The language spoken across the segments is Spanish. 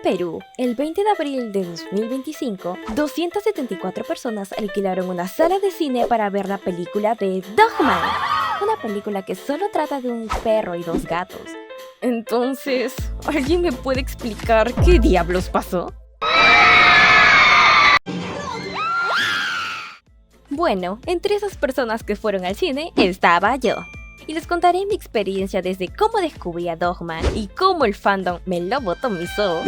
En Perú, el 20 de abril de 2025, 274 personas alquilaron una sala de cine para ver la película de Dogman, una película que solo trata de un perro y dos gatos. Entonces, ¿alguien me puede explicar qué diablos pasó? Bueno, entre esas personas que fueron al cine estaba yo. Y les contaré mi experiencia desde cómo descubrí a Dogman y cómo el fandom me lo botomizó,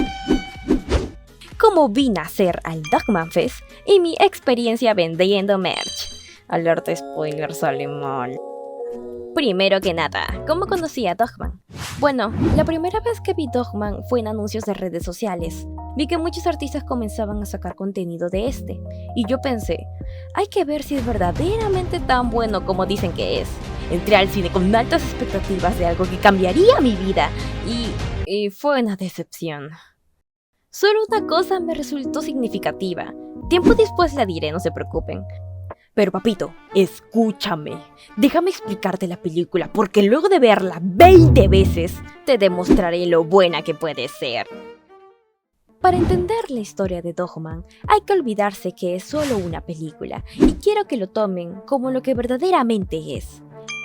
cómo vi nacer al Dogman Fest y mi experiencia vendiendo merch. Alerta spoiler, sale mal. Primero que nada, ¿cómo conocí a Dogman? Bueno, la primera vez que vi Dogman fue en anuncios de redes sociales. Vi que muchos artistas comenzaban a sacar contenido de este, y yo pensé, hay que ver si es verdaderamente tan bueno como dicen que es. Entré al cine con altas expectativas de algo que cambiaría mi vida, y fue una decepción. Solo una cosa me resultó significativa. Tiempo después la diré, no se preocupen. Pero papito, escúchame. Déjame explicarte la película, porque luego de verla 20 veces, te demostraré lo buena que puede ser. Para entender la historia de Dogman, hay que olvidarse que es solo una película, y quiero que lo tomen como lo que verdaderamente es.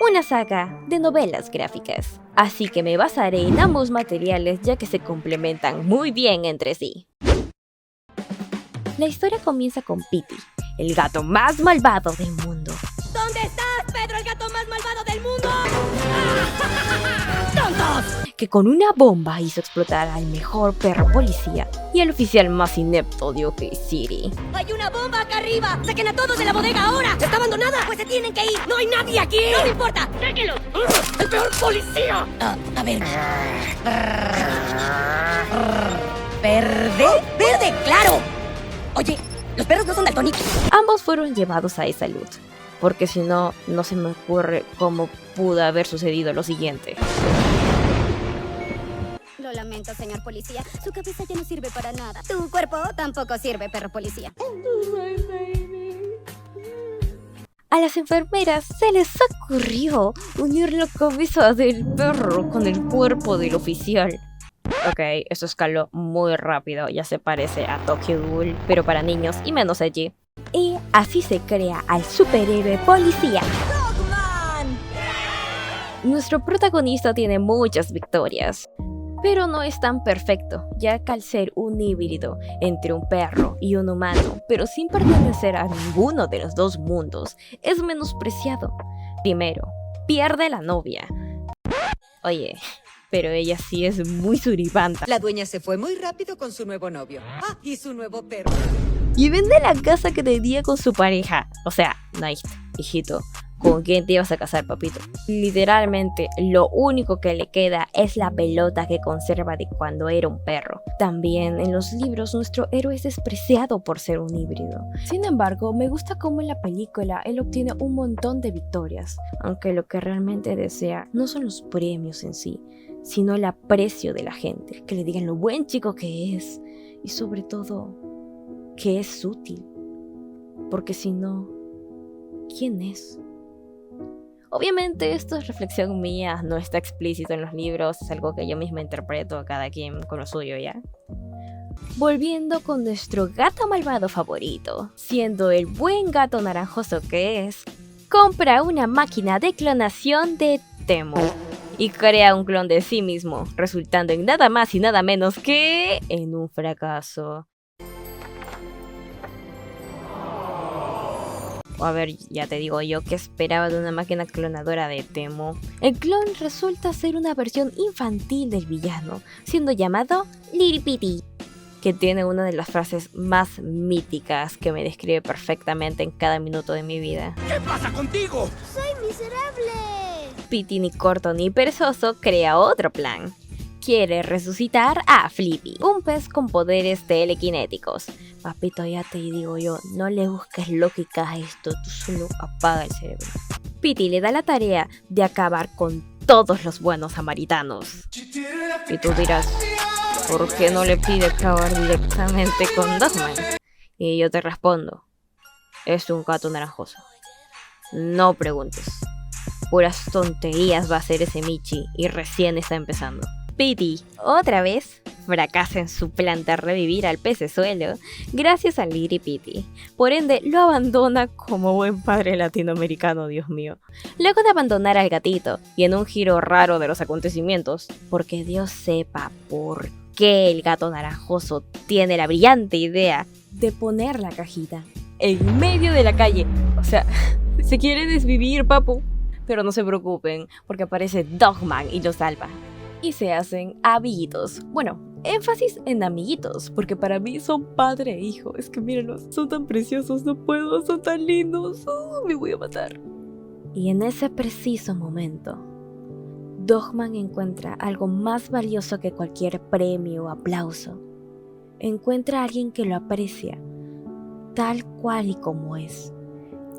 Una saga de novelas gráficas. Así que me basaré en ambos materiales ya que se complementan muy bien entre sí. La historia comienza con Petey, el gato más malvado del mundo. ¿Dónde estás, Pedro, el gato más malvado del mundo? ¡Tontos! Que con una bomba hizo explotar al mejor perro policía y al oficial más inepto de OK City. ¡Hay una bomba acá arriba! ¡Saquen a todos de la bodega ahora! ¿Está abandonada? Pues se tienen que ir. ¡No hay nadie aquí! ¡No me importa! ¡Sáquenlos! ¡El peor policía! A ver... ¿Verde? ¡Verde, claro! Oye, los perros no son daltónicos. Ambos fueron llevados a esa luz, porque si no, no se me ocurre cómo pudo haber sucedido lo siguiente. Lo lamento, señor policía. Su cabeza ya no sirve para nada. Tu cuerpo tampoco sirve, perro policía. A las enfermeras se les ocurrió unir la cabeza del perro con el cuerpo del oficial. Ok, eso escaló muy rápido, ya se parece a Tokyo Ghoul, pero para niños y menos allí. Y así se crea al superhéroe policía. ¡Dogman! Nuestro protagonista tiene muchas victorias, pero no es tan perfecto, ya que al ser un híbrido entre un perro y un humano, pero sin pertenecer a ninguno de los dos mundos, es menospreciado. Primero, pierde la novia. Oye, pero ella sí es muy suribanta. La dueña se fue muy rápido con su nuevo novio. ¡Ah! Y su nuevo perro. Y vende la casa que tenía con su pareja. O sea, nice, hijito. ¿Con quién te ibas a casar, papito? Literalmente, lo único que le queda es la pelota que conserva de cuando era un perro. También en los libros nuestro héroe es despreciado por ser un híbrido. Sin embargo, me gusta cómo en la película él obtiene un montón de victorias, aunque lo que realmente desea no son los premios en sí, sino el aprecio de la gente, que le digan lo buen chico que es y sobre todo que es útil, porque si no, ¿quién es? Obviamente esto es reflexión mía, no está explícito en los libros, es algo que yo misma interpreto a cada quien con lo suyo, ¿ya? Volviendo con nuestro gato malvado favorito, siendo el buen gato naranjoso que es, compra una máquina de clonación de Temu y crea un clon de sí mismo, resultando en nada más y nada menos que en un fracaso. A ver, ya te digo yo que esperaba de una máquina clonadora de Temu. El clon resulta ser una versión infantil del villano, siendo llamado Little Petey, que tiene una de las frases más míticas que me describe perfectamente en cada minuto de mi vida. ¿Qué pasa contigo? ¡Soy miserable! Petey, ni corto ni perezoso, crea otro plan. Quiere resucitar a Flippy, un pez con poderes telequinéticos. Papito, ya te digo yo, no le busques lógica a esto, tú solo apaga el cerebro. Petey le da la tarea de acabar con todos los buenos samaritanos. Y tú dirás, ¿por qué no le pide acabar directamente con Dogman? Y yo te respondo, es un gato naranjoso. No preguntes. Puras tonterías va a hacer ese Michi y recién está empezando. Petey, otra vez, fracasa en su plan de revivir al pecesuelo gracias a Liri Petey. Por ende, lo abandona como buen padre latinoamericano, Dios mío. Luego de abandonar al gatito, y en un giro raro de los acontecimientos, porque Dios sepa por qué el gato naranjoso tiene la brillante idea de poner la cajita en medio de la calle. O sea, se quiere desvivir, papu. Pero no se preocupen, porque aparece Dogman y lo salva. Y se hacen amiguitos. Bueno, énfasis en amiguitos, porque para mí son padre e hijo. Es que mírenlos, son tan preciosos, no puedo, son tan lindos. Me voy a matar. Y en ese preciso momento, Dogman encuentra algo más valioso que cualquier premio o aplauso. Encuentra a alguien que lo aprecia, tal cual y como es.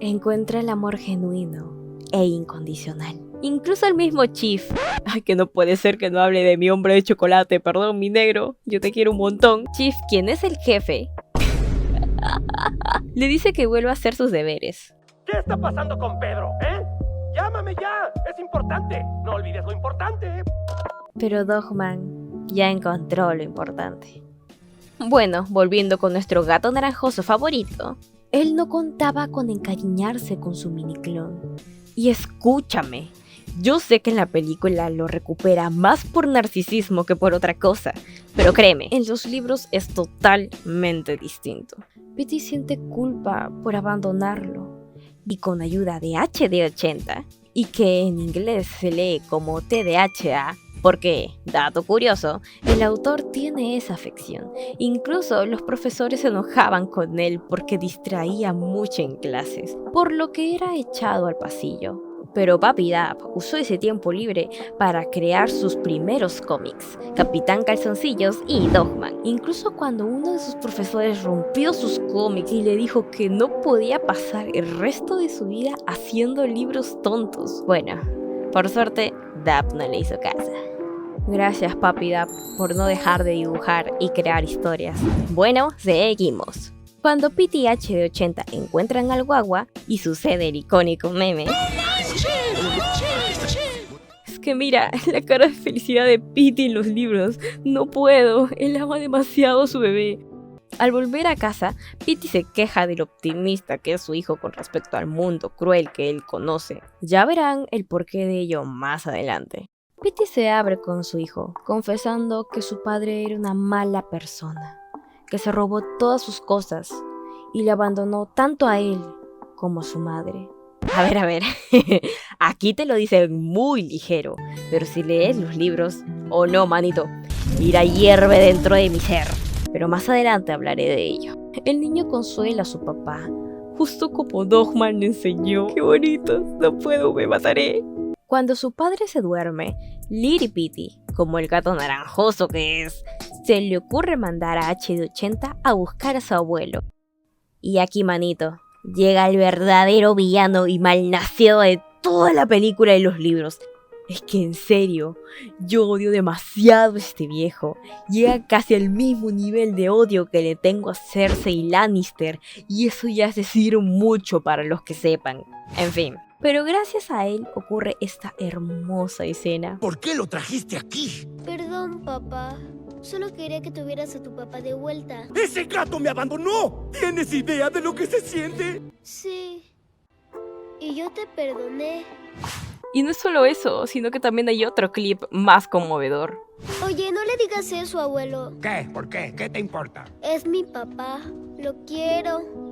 Encuentra el amor genuino e incondicional. Incluso el mismo Chief. Ay, que no puede ser que no hable de mi hombre de chocolate, perdón, mi negro, yo te quiero un montón. Chief, quien es el jefe, le dice que vuelva a hacer sus deberes. ¿Qué está pasando con Pedro, Llámame ya, es importante, no olvides lo importante. Pero Dogman ya encontró lo importante. Bueno, volviendo con nuestro gato naranjoso favorito, él no contaba con encariñarse con su miniclon. Y escúchame, yo sé que en la película lo recupera más por narcisismo que por otra cosa, pero créeme, en los libros es totalmente distinto. Petey siente culpa por abandonarlo, y con ayuda de HD80, y que en inglés se lee como TDHA, porque, dato curioso, el autor tiene esa afección. Incluso los profesores se enojaban con él porque distraía mucho en clases, por lo que era echado al pasillo. Pero Papi Dap usó ese tiempo libre para crear sus primeros cómics, Capitán Calzoncillos y Dogman. Incluso cuando uno de sus profesores rompió sus cómics y le dijo que no podía pasar el resto de su vida haciendo libros tontos. Bueno, por suerte, Dap no le hizo caso. Gracias, Papi Dap, por no dejar de dibujar y crear historias. Bueno, seguimos. Cuando Petey y HD80 encuentran al guagua y sucede el icónico meme. Es que mira, la cara de felicidad de Petey en los libros. No puedo, él ama demasiado a su bebé. Al volver a casa, Petey se queja de lo optimista que es su hijo con respecto al mundo cruel que él conoce. Ya verán el porqué de ello más adelante. Petey se abre con su hijo, confesando que su padre era una mala persona, que se robó todas sus cosas y le abandonó tanto a él como a su madre. A ver, aquí te lo dicen muy ligero, pero si lees los libros, oh no, manito, ira hierve dentro de mi ser. Pero más adelante hablaré de ello. El niño consuela a su papá, justo como Dogman le enseñó. ¡Qué bonitos! No puedo, me mataré. Cuando su padre se duerme, Liri Petey, como el gato naranjoso que es, se le ocurre mandar a HD80 a buscar a su abuelo. Y aquí, manito, llega el verdadero villano y malnacido de toda la película y los libros. Es que en serio, yo odio demasiado a este viejo. Llega casi al mismo nivel de odio que le tengo a Cersei y Lannister, y eso ya es decir mucho para los que sepan. En fin. Pero gracias a él ocurre esta hermosa escena. ¿Por qué lo trajiste aquí? Perdón, papá. Solo quería que tuvieras a tu papá de vuelta. ¡Ese gato me abandonó! ¿Tienes idea de lo que se siente? Sí. Y yo te perdoné. Y no es solo eso, sino que también hay otro clip más conmovedor. Oye, no le digas eso, abuelo. ¿Qué? ¿Por qué? ¿Qué te importa? Es mi papá. Lo quiero.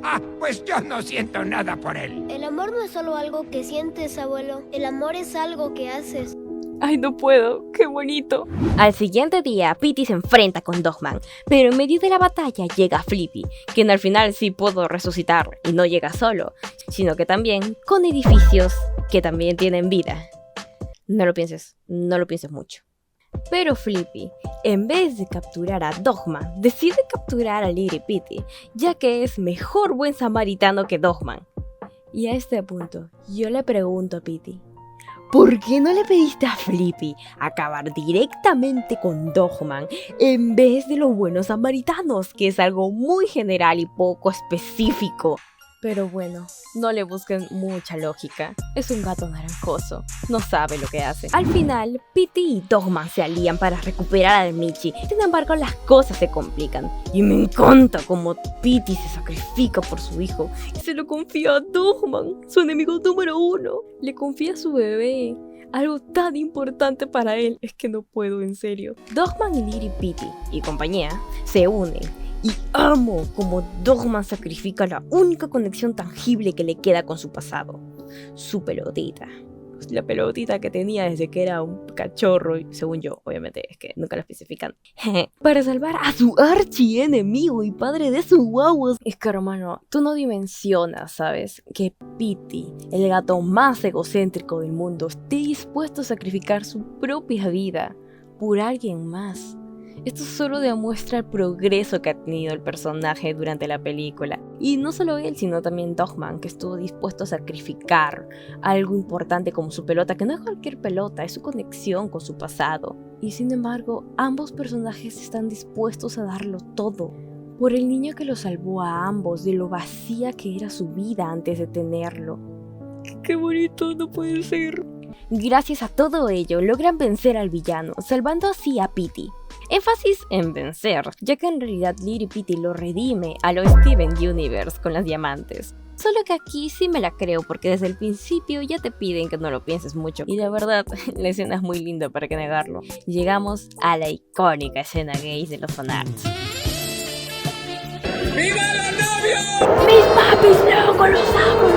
Ah, pues yo no siento nada por él. El amor no es solo algo que sientes, abuelo. El amor es algo que haces. Ay, no puedo, qué bonito. Al siguiente día, Petey se enfrenta con Dogman, pero en medio de la batalla llega Flippy, quien al final sí pudo resucitar, y no llega solo, sino que también con edificios que también tienen vida. No lo pienses mucho. Pero Flippy, en vez de capturar a Dogman, decide capturar a Liri Petey, ya que es mejor buen samaritano que Dogman. Y a este punto, yo le pregunto a Petey, ¿por qué no le pediste a Flippy acabar directamente con Dogman en vez de los buenos samaritanos, que es algo muy general y poco específico? Pero bueno, no le busquen mucha lógica. Es un gato naranjoso, no sabe lo que hace. Al final, Petey y Dogman se alían para recuperar al Michi. Sin embargo, las cosas se complican. Y me encanta cómo Petey se sacrifica por su hijo y se lo confía a Dogman, su enemigo número 1. Le confía a su bebé. Algo tan importante para él, es que no puedo, en serio. Dogman y Lily Petey y compañía se unen. Y amo como Dogman sacrifica la única conexión tangible que le queda con su pasado. Su pelotita. La pelotita que tenía desde que era un cachorro, según yo, obviamente, es que nunca lo especifican. Para salvar a su archienemigo y padre de sus guaguas. Es que, hermano, tú no dimensionas, ¿sabes? Que Petey, el gato más egocéntrico del mundo, esté dispuesto a sacrificar su propia vida por alguien más. Esto solo demuestra el progreso que ha tenido el personaje durante la película. Y no solo él, sino también Dogman, que estuvo dispuesto a sacrificar algo importante como su pelota, que no es cualquier pelota, es su conexión con su pasado. Y sin embargo, ambos personajes están dispuestos a darlo todo por el niño que lo salvó a ambos de lo vacía que era su vida antes de tenerlo. ¡Qué bonito! No puede ser. Gracias a todo ello, logran vencer al villano, salvando así a Petey. Énfasis en vencer, ya que en realidad Lily Petey lo redime a lo Steven Universe con las diamantes. Solo que aquí sí me la creo, porque desde el principio ya te piden que no lo pienses mucho. Y la verdad, la escena es muy linda, para qué negarlo. Llegamos a la icónica escena gay de los fanarts. ¡Viva los novios! ¡Mis papis, loco! ¡Los amo,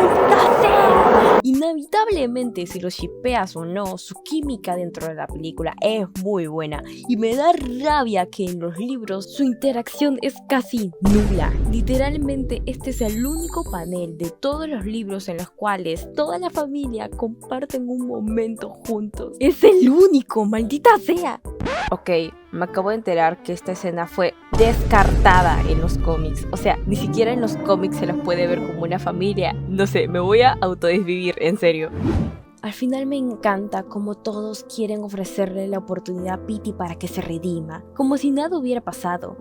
maldita sea! Inevitablemente, si los shippeas o no, su química dentro de la película es muy buena. Y me da rabia que en los libros su interacción es casi nula. Literalmente, este es el único panel de todos los libros en los cuales toda la familia comparten un momento juntos. ¡Es el único, maldita sea! Ok, me acabo de enterar que esta escena fue descartada en los cómics. O sea, ni siquiera en los cómics se los puede ver como una familia. No sé, me voy a autodesvivir, en serio. Al final me encanta como todos quieren ofrecerle la oportunidad a Petey para que se redima, como si nada hubiera pasado.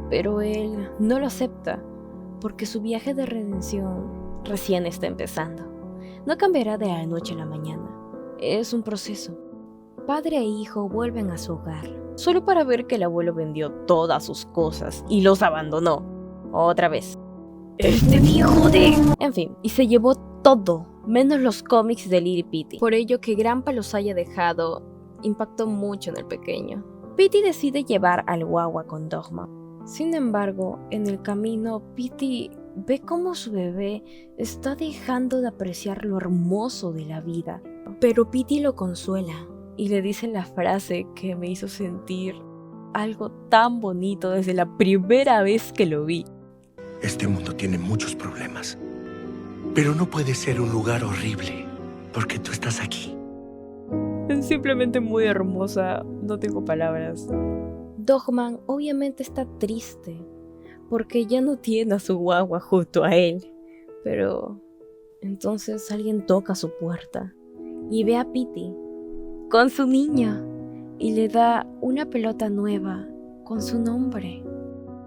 Pero él no lo acepta, porque su viaje de redención recién está empezando. No cambiará de la noche a la mañana. Es un proceso. Padre e hijo vuelven a su hogar, solo para ver que el abuelo vendió todas sus cosas y los abandonó. Otra vez. ¡Este viejo de...! En fin, y se llevó todo, menos los cómics de Lily Petey. Por ello que Grandpa los haya dejado, impactó mucho en el pequeño. Petey decide llevar al guagua con Dogman. Sin embargo, en el camino, Petey ve cómo su bebé está dejando de apreciar lo hermoso de la vida. Pero Petey lo consuela y le dice la frase que me hizo sentir algo tan bonito desde la primera vez que lo vi. Este mundo tiene muchos problemas, pero no puede ser un lugar horrible, porque tú estás aquí. Es simplemente muy hermosa, no tengo palabras. Dogman obviamente está triste, porque ya no tiene a su guagua junto a él. Pero entonces alguien toca su puerta y ve a Petey con su niño y le da una pelota nueva con su nombre.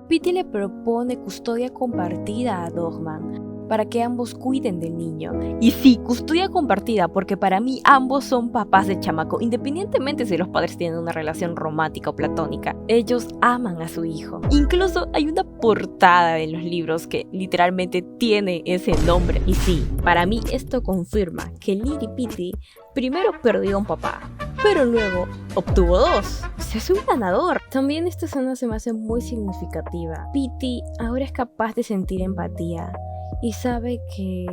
Petey le propone custodia compartida a Dogman para que ambos cuiden del niño. Y sí, custodia compartida, porque para mí ambos son papás del chamaco, independientemente si los padres tienen una relación romántica o platónica. Ellos aman a su hijo. Incluso hay una portada de los libros que literalmente tiene ese nombre. Y sí, para mí esto confirma que Lily Petey primero perdió a un papá, pero luego obtuvo 2. Se hace un ganador. También esta escena se me hace muy significativa. Petey ahora es capaz de sentir empatía y sabe que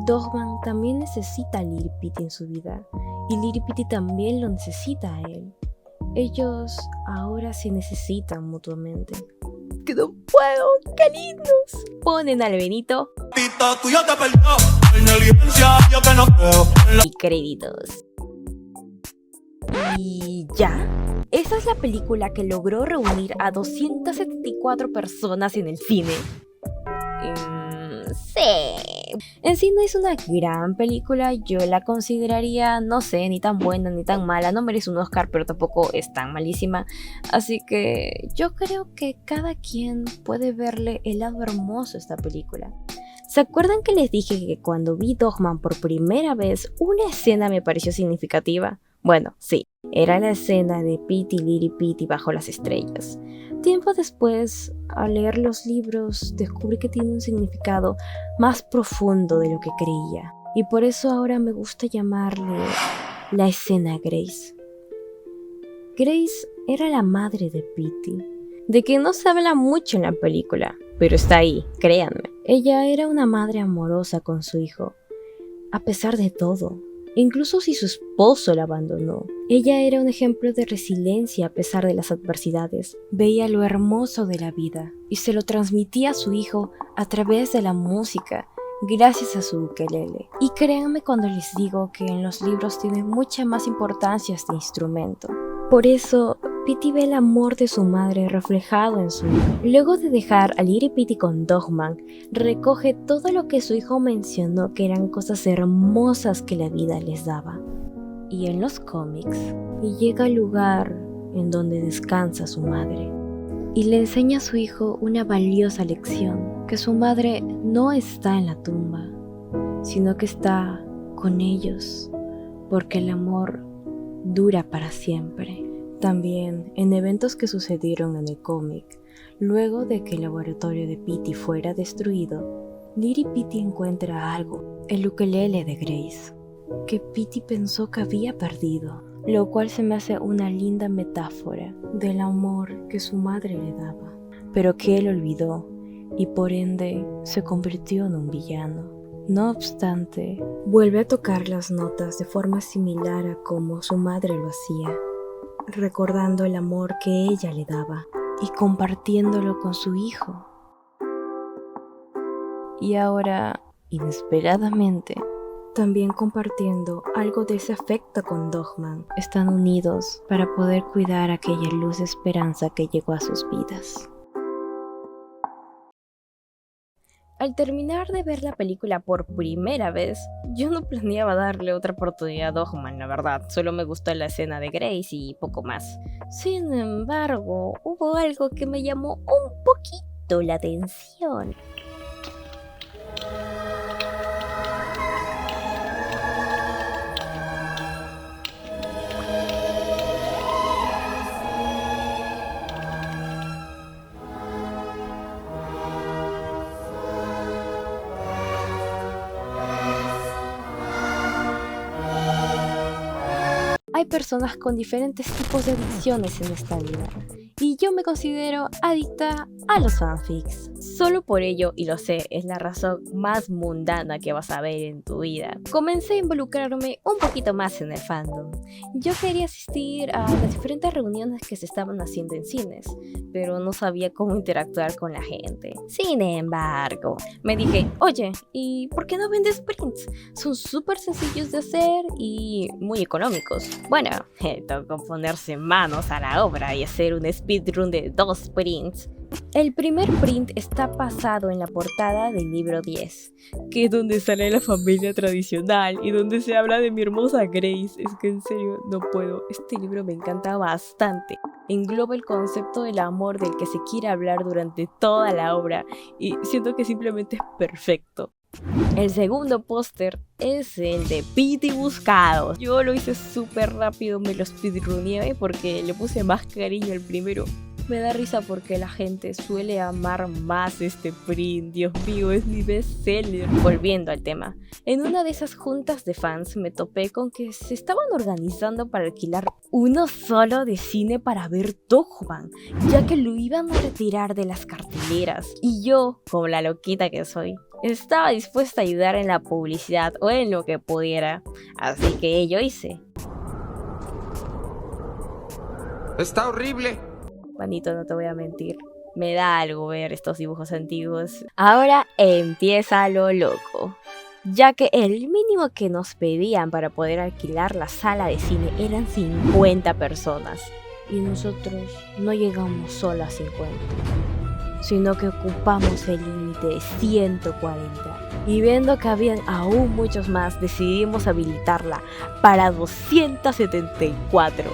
Dogman también necesita a Lily Petey en su vida, y Lily Petey también lo necesita a él. Ellos ahora se necesitan mutuamente. ¡Que no puedo! ¡Qué lindos! Ponen al Benito y créditos. Y ya. Esa es la película que logró reunir a 274 personas en el cine. Sí. En sí no es una gran película, yo la consideraría, no sé, ni tan buena ni tan mala, no merece un Oscar, pero tampoco es tan malísima, así que yo creo que cada quien puede verle el lado hermoso a esta película. ¿Se acuerdan que les dije que cuando vi Dogman por primera vez, una escena me pareció significativa? Bueno, sí, era la escena de Pete y Lily Petey bajo las estrellas. Tiempo después, al leer los libros, descubrí que tiene un significado más profundo de lo que creía. Y por eso ahora me gusta llamarle la escena Grace. Grace era la madre de Petey, de que no se habla mucho en la película, pero está ahí, créanme. Ella era una madre amorosa con su hijo, a pesar de todo. Incluso si su esposo la abandonó, ella era un ejemplo de resiliencia a pesar de las adversidades. Veía lo hermoso de la vida y se lo transmitía a su hijo a través de la música, gracias a su ukelele. Y créanme cuando les digo que en los libros tiene mucha más importancia este instrumento. Por eso, Petey ve el amor de su madre reflejado en su hijo. Luego de dejar a Lily Petey con Dogman, recoge todo lo que su hijo mencionó que eran cosas hermosas que la vida les daba. Y en los cómics, llega al lugar en donde descansa su madre. Y le enseña a su hijo una valiosa lección, que su madre no está en la tumba, sino que está con ellos, porque el amor dura para siempre. También, en eventos que sucedieron en el cómic, luego de que el laboratorio de Petey fuera destruido, Lily Petey encuentra algo, el ukelele de Grace, que Petey pensó que había perdido, lo cual se me hace una linda metáfora del amor que su madre le daba, pero que él olvidó y por ende se convirtió en un villano. No obstante, vuelve a tocar las notas de forma similar a como su madre lo hacía, recordando el amor que ella le daba y compartiéndolo con su hijo. Y ahora, inesperadamente, también compartiendo algo de ese afecto con Dogman, están unidos para poder cuidar aquella luz de esperanza que llegó a sus vidas. Al terminar de ver la película por primera vez, yo no planeaba darle otra oportunidad a Dogman, la verdad. Solo me gustó la escena de Grace y poco más. Sin embargo, hubo algo que me llamó un poquito la atención. Hay personas con diferentes tipos de adicciones en esta vida, y yo me considero adicta a los fanfics. Solo por ello, y lo sé, es la razón más mundana que vas a ver en tu vida, comencé a involucrarme un poquito más en el fandom. Yo quería asistir a las diferentes reuniones que se estaban haciendo en cines, pero no sabía cómo interactuar con la gente. Sin embargo, me dije, oye, ¿y por qué no vendes prints? Son súper sencillos de hacer y muy económicos. Bueno, tocó ponerse manos a la obra y hacer un speedrun de 2 prints. El primer print está basado en la portada del libro 10, que es donde sale la familia tradicional y donde se habla de mi hermosa Grace. Es que en serio no puedo, este libro me encanta bastante. Engloba el concepto del amor del que se quiere hablar durante toda la obra y siento que simplemente es perfecto. El segundo póster es el de Petey Buscados. Yo lo hice súper rápido, me lo speedruneé porque le puse más cariño al primero. Me da risa porque la gente suele amar más este print. Dios mío, es mi bestseller. Volviendo al tema, en una de esas juntas de fans me topé con que se estaban organizando para alquilar uno solo de cine para ver Dogman, ya que lo iban a retirar de las carteleras. Y yo, como la loquita que soy, estaba dispuesta a ayudar en la publicidad o en lo que pudiera. Así que yo hice. ¡Está horrible! Manito, no te voy a mentir, me da algo ver estos dibujos antiguos. Ahora empieza lo loco, ya que el mínimo que nos pedían para poder alquilar la sala de cine eran 50 personas. Y nosotros no llegamos solo a 50, sino que ocupamos el límite de 140. Y viendo que habían aún muchos más, decidimos habilitarla para 274.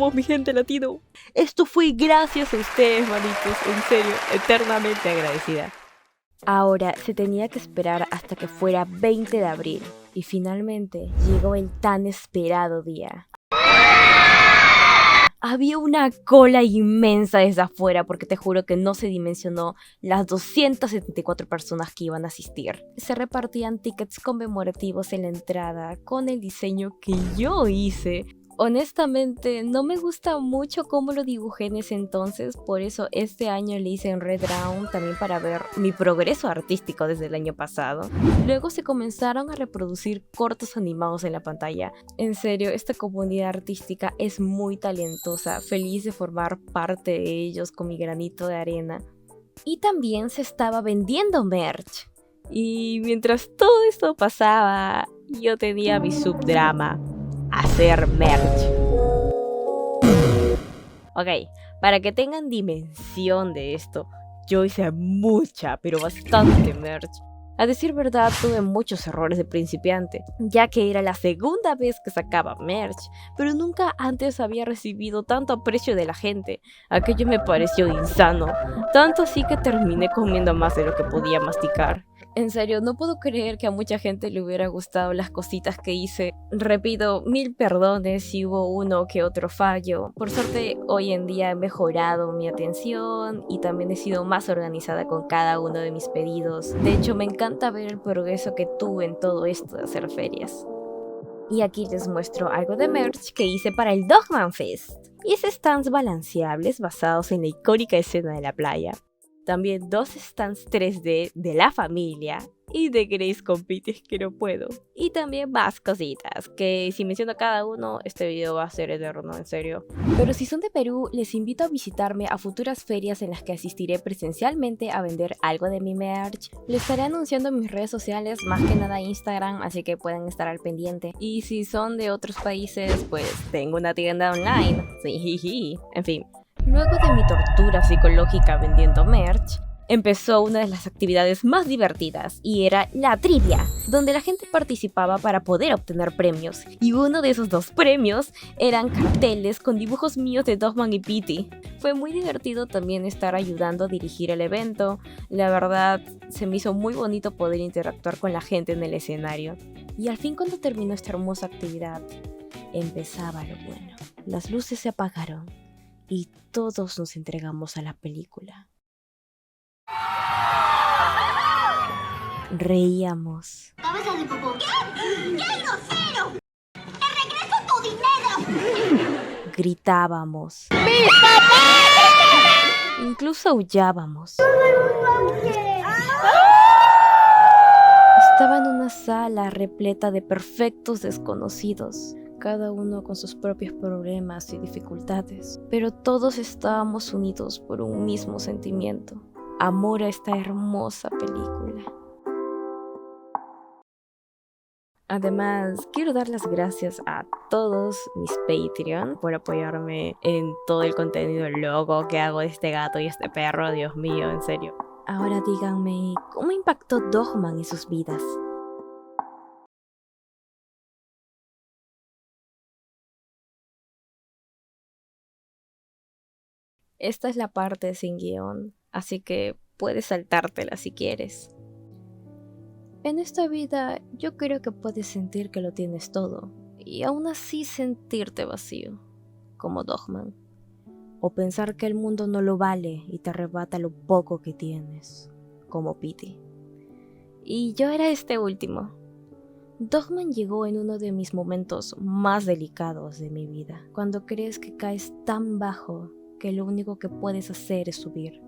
Vamos, mi gente latino. Esto fue gracias a ustedes, manitos. En serio, eternamente agradecida. Ahora se tenía que esperar hasta que fuera 20 de abril. Y finalmente llegó el tan esperado día. Había una cola inmensa desde afuera porque te juro que no se dimensionó las 274 personas que iban a asistir. Se repartían tickets conmemorativos en la entrada con el diseño que yo hice. Honestamente, no me gusta mucho cómo lo dibujé en ese entonces, por eso este año le hice en Red Round también para ver mi progreso artístico desde el año pasado. Luego se comenzaron a reproducir cortos animados en la pantalla. En serio, esta comunidad artística es muy talentosa, feliz de formar parte de ellos con mi granito de arena. Y también se estaba vendiendo merch. Y mientras todo esto pasaba, yo tenía mi subdrama. Hacer merch. Ok, para que tengan dimensión de esto, yo hice mucha, pero bastante merch. A decir verdad, tuve muchos errores de principiante, ya que era la segunda vez que sacaba merch, pero nunca antes había recibido tanto aprecio de la gente. Aquello me pareció insano, tanto así que terminé comiendo más de lo que podía masticar. En serio, no puedo creer que a mucha gente le hubiera gustado las cositas que hice. Repito, 1000 perdones si hubo uno que otro fallo. Por suerte, hoy en día he mejorado mi atención y también he sido más organizada con cada uno de mis pedidos. De hecho, me encanta ver el progreso que tuve en todo esto de hacer ferias. Y aquí les muestro algo de merch que hice para el Dogman Fest. Hice stands balanceables basados en la icónica escena de la playa. También 2 stands 3D de la familia y de Grace con Pity es que no puedo. Y también más cositas, que si menciono cada uno, este video va a ser eterno, en serio. Pero si son de Perú, les invito a visitarme a futuras ferias en las que asistiré presencialmente a vender algo de mi merch. Lo estaré anunciando en mis redes sociales, más que nada Instagram, así que pueden estar al pendiente. Y si son de otros países, pues tengo una tienda online. Sí, en fin. Luego de mi tortura psicológica vendiendo merch, empezó una de las actividades más divertidas y era la trivia, donde la gente participaba para poder obtener premios. Y uno de esos 2 premios eran carteles con dibujos míos de Dogman y Pity. Fue muy divertido también estar ayudando a dirigir el evento. La verdad, se me hizo muy bonito poder interactuar con la gente en el escenario. Y al fin, cuando terminó esta hermosa actividad, empezaba lo bueno. Las luces se apagaron y todos nos entregamos a la película. Reíamos. ¡Cabeza de popó! ¿Qué? ¡Qué grosero! ¡Te regreso tu dinero! Gritábamos. ¡Mis papás! Incluso aullábamos. Estaba en una sala repleta de perfectos desconocidos, cada uno con sus propios problemas y dificultades, pero todos estábamos unidos por un mismo sentimiento: amor a esta hermosa película. Además, quiero dar las gracias a todos mis Patreon por apoyarme en todo el contenido loco que hago de este gato y este perro. Dios mío, en serio. Ahora díganme, ¿cómo impactó Dogman en sus vidas? Esta es la parte sin guión, así que puedes saltártela si quieres. En esta vida yo creo que puedes sentir que lo tienes todo y aún así sentirte vacío, como Dogman. O pensar que el mundo no lo vale y te arrebata lo poco que tienes, como Pity. Y yo era este último. Dogman llegó en uno de mis momentos más delicados de mi vida, cuando crees que caes tan bajo que lo único que puedes hacer es subir.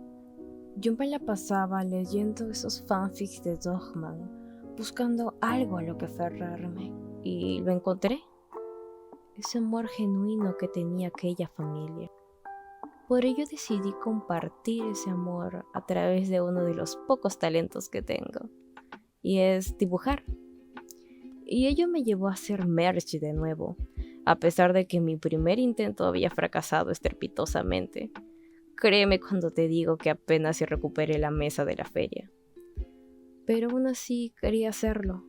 Yo me la pasaba leyendo esos fanfics de Dogman, buscando algo a lo que aferrarme, y lo encontré. Ese amor genuino que tenía aquella familia. Por ello decidí compartir ese amor a través de uno de los pocos talentos que tengo, y es dibujar. Y ello me llevó a hacer merch de nuevo, a pesar de que mi primer intento había fracasado estrepitosamente. Créeme cuando te digo que apenas si recuperé la mesa de la feria. Pero aún así quería hacerlo.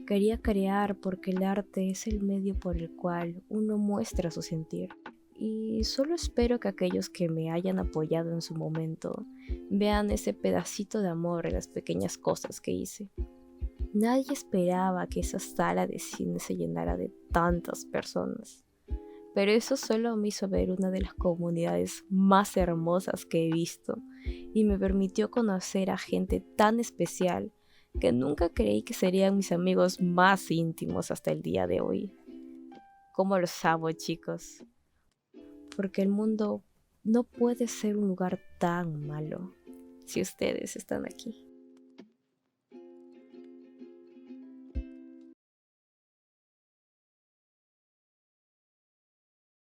Quería crear porque el arte es el medio por el cual uno muestra su sentir. Y solo espero que aquellos que me hayan apoyado en su momento vean ese pedacito de amor en las pequeñas cosas que hice. Nadie esperaba que esa sala de cine se llenara de tantas personas, pero eso solo me hizo ver una de las comunidades más hermosas que he visto y me permitió conocer a gente tan especial que nunca creí que serían mis amigos más íntimos hasta el día de hoy. Como los amo, chicos, porque el mundo no puede ser un lugar tan malo si ustedes están aquí.